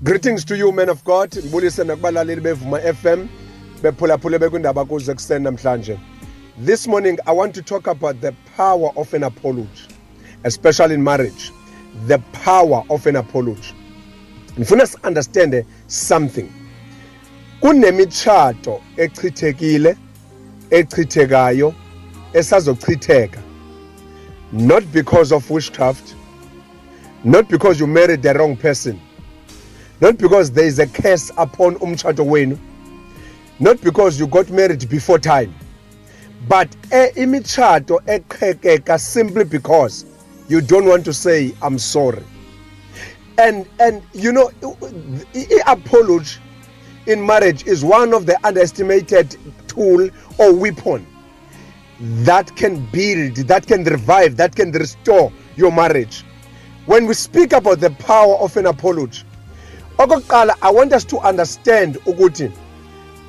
Greetings to you, men of God. Ngibulise nakubalaleli beVuma FM bephulaphule bekwindaba kuze kuseni namhlanje. This morning I want to talk about the power of an apology, especially in marriage. The power of an apology. Ngifuna si understand something. Kunemitshato echithekile, echithekayo, esazochitheka. Not because of witchcraft, not because you married the wrong person. Not because there is a curse upon umtshato wenu, not because you got married before time, but imitshato eqhekeka simply because you don't want to say I'm sorry. And you know, apology in marriage is one of the underestimated tool or weapon that can build, that can revive, that can restore your marriage. When we speak about the power of an apology, okokuqala, I want us to understand ukuthi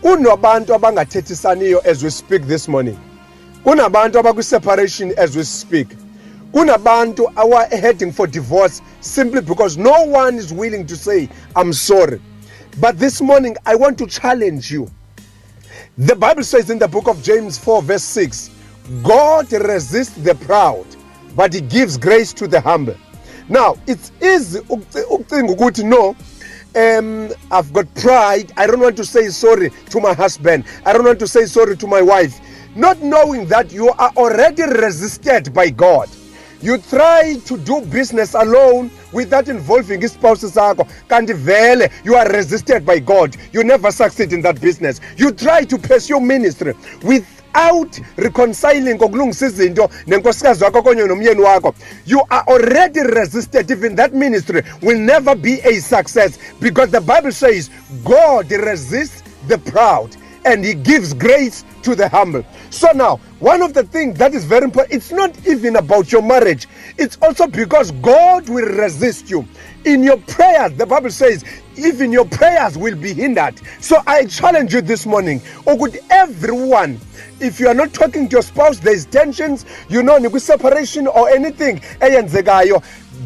kunabantu abangathethisaniyo as we speak this morning. Kunabantu abakwi-separation as we speak. Kunabantu are heading for divorce simply because no one is willing to say, I'm sorry. But this morning, I want to challenge you. The Bible says in the book of James 4 verse 6, God resists the proud, but he gives grace to the humble. Now, it's easy ukucinga ukuthi no, I've got pride. I don't want to say sorry to my husband. I don't want to say sorry to my wife. Not knowing that you are already resisted by God. You try to do business alone without involving his spouses. Kanti vele, you are resisted by God. You never succeed in that business. You try to pursue ministry without reconciling kokulungisa izinto nenkosikazi wakho konye nomyeni wakho. You are already resisted. Even that ministry will never be a success, because the Bible says God resists the proud and he gives grace to the humble. So now, one of the things that is very important, it's not even about your marriage. It's also because God will resist you. In your prayers, the Bible says, even your prayers will be hindered. So I challenge you this morning, or could everyone, if you are not talking to your spouse, there's tensions, you know, separation or anything,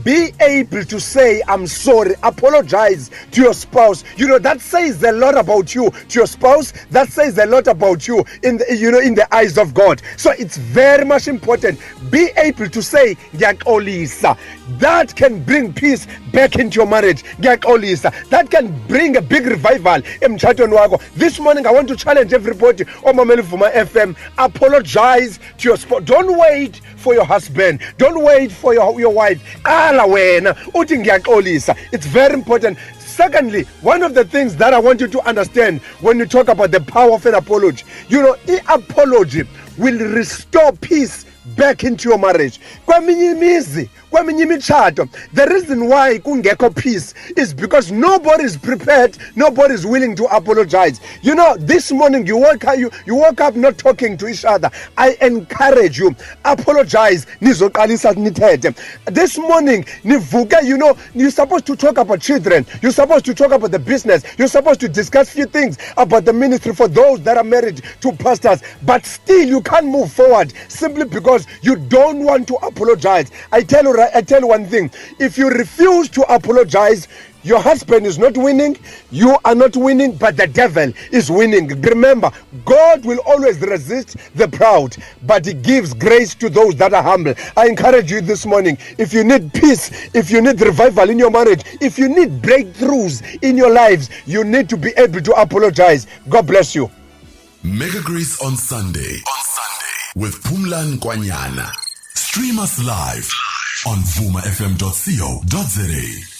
be able to say, I'm sorry, apologize to your spouse. You know, that says a lot about you to your spouse. That says a lot about you in the, you know, in the eyes of God. So it's very much important. Be able to say, Olisa. That can bring peace back into your marriage. Olisa. That can bring a big revival. This morning I want to challenge everybody on Vuma FM. Apologize to your spouse. Don't wait for your husband. Don't wait for your wife. It's very important. Secondly, one of the things that I want you to understand when you talk about the power of an apology, you know, apology will restore peace back into your marriage. The reason why kungekho peace is because nobody is prepared, nobody is willing to apologize. You know, this morning you woke up not talking to each other. I encourage you, apologize. This morning, you know, you're supposed to talk about children, you're supposed to talk about the business, you're supposed to discuss few things about the ministry for those that are married to pastors, but still you can't move forward simply because you don't want to apologize. I tell you one thing. If you refuse to apologize, your husband is not winning, you are not winning, but the devil is winning. Remember, God will always resist the proud, but he gives grace to those that are humble. I encourage you this morning, if you need peace, if you need revival in your marriage, if you need breakthroughs in your lives, you need to be able to apologize. God bless you. Mega Grace on Sunday with Pumlan Kwanyana. Stream us live on vumafm.co.za.